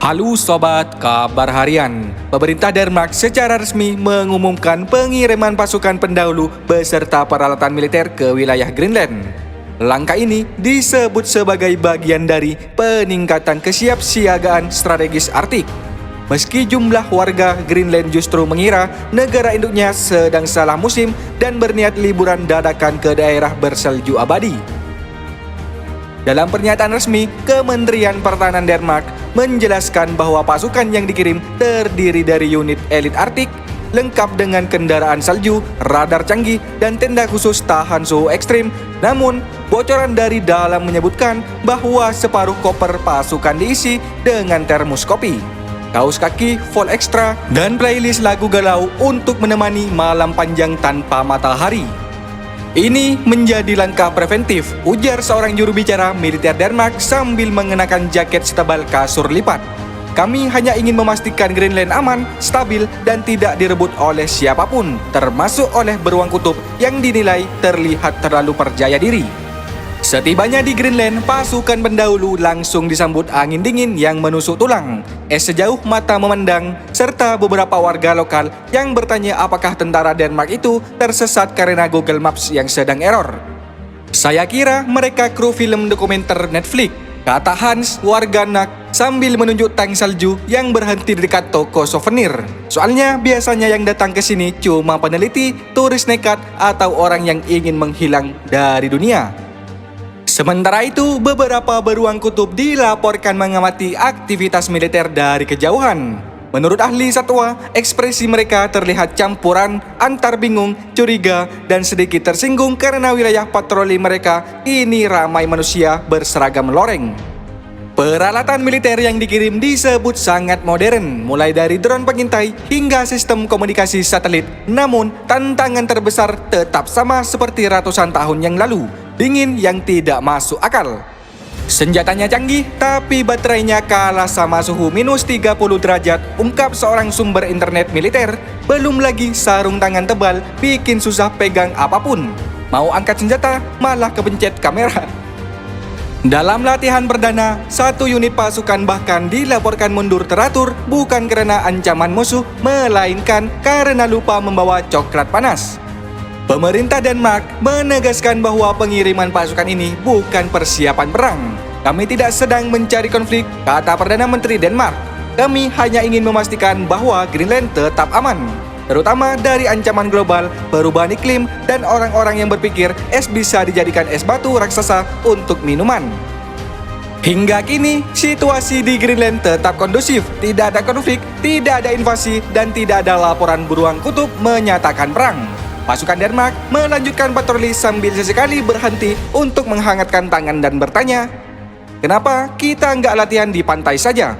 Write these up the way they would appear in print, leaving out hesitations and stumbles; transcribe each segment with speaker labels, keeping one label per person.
Speaker 1: Halo Sobat Kabar Harian, pemerintah Denmark secara resmi mengumumkan pengiriman pasukan pendahulu beserta peralatan militer ke wilayah Greenland. Langkah ini disebut sebagai bagian dari peningkatan kesiapsiagaan strategis Arktik. Meski jumlah warga Greenland justru mengira negara induknya sedang salah musim dan berniat liburan dadakan ke daerah bersalju abadi. Dalam pernyataan resmi, Kementerian Pertahanan Denmark menjelaskan bahwa pasukan yang dikirim terdiri dari unit elit Arktik, lengkap dengan kendaraan salju, radar canggih, dan tenda khusus tahan suhu ekstrim. Namun, bocoran dari dalam menyebutkan bahwa separuh koper pasukan diisi dengan termos kopi, kaos kaki full extra, dan playlist lagu galau untuk menemani malam panjang tanpa matahari. Ini menjadi langkah preventif, ujar seorang juru bicara militer Denmark sambil mengenakan jaket setebal kasur lipat. Kami hanya ingin memastikan Greenland aman, stabil, dan tidak direbut oleh siapapun, termasuk oleh beruang kutub yang dinilai terlihat terlalu percaya diri. Setibanya di Greenland, pasukan pendahulu langsung disambut angin dingin yang menusuk tulang, es sejauh mata memandang, serta beberapa warga lokal yang bertanya apakah tentara Denmark itu tersesat karena Google Maps yang sedang error. Saya kira mereka kru film dokumenter Netflix, kata Hans, warga Nak, sambil menunjuk tank salju yang berhenti di dekat toko souvenir. Soalnya biasanya yang datang ke sini cuma peneliti, turis nekat, atau orang yang ingin menghilang dari dunia. Sementara itu, beberapa beruang kutub dilaporkan mengamati aktivitas militer dari kejauhan. Menurut ahli satwa, ekspresi mereka terlihat campuran antar bingung, curiga, dan sedikit tersinggung karena wilayah patroli mereka ini ramai manusia berseragam loreng. Peralatan militer yang dikirim disebut sangat modern, mulai dari drone pengintai hingga sistem komunikasi satelit. Namun, tantangan terbesar tetap sama seperti ratusan tahun yang lalu, dingin yang tidak masuk akal. Senjatanya canggih, tapi baterainya kalah sama suhu minus 30 derajat, ungkap seorang sumber internet militer. Belum lagi sarung tangan tebal bikin susah pegang apapun. Mau angkat senjata, malah kepencet kamera. Dalam latihan perdana, satu unit pasukan bahkan dilaporkan mundur teratur bukan karena ancaman musuh, melainkan karena lupa membawa coklat panas. Pemerintah Denmark menegaskan bahwa pengiriman pasukan ini bukan persiapan perang. Kami tidak sedang mencari konflik, kata Perdana Menteri Denmark. Kami hanya ingin memastikan bahwa Greenland tetap aman, terutama dari ancaman global, perubahan iklim, dan orang-orang yang berpikir es bisa dijadikan es batu raksasa untuk minuman. Hingga kini, situasi di Greenland tetap kondusif, tidak ada konflik, tidak ada invasi, dan tidak ada laporan beruang kutub menyatakan perang. Pasukan Denmark melanjutkan patroli sambil sesekali berhenti untuk menghangatkan tangan dan bertanya, kenapa kita nggak latihan di pantai saja?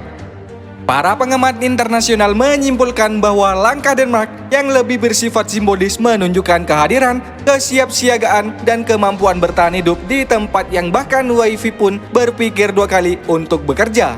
Speaker 1: Para pengamat internasional menyimpulkan bahwa langkah Denmark yang lebih bersifat simbolis menunjukkan kehadiran, kesiapsiagaan, dan kemampuan bertahan hidup di tempat yang bahkan WiFi pun berpikir dua kali untuk bekerja.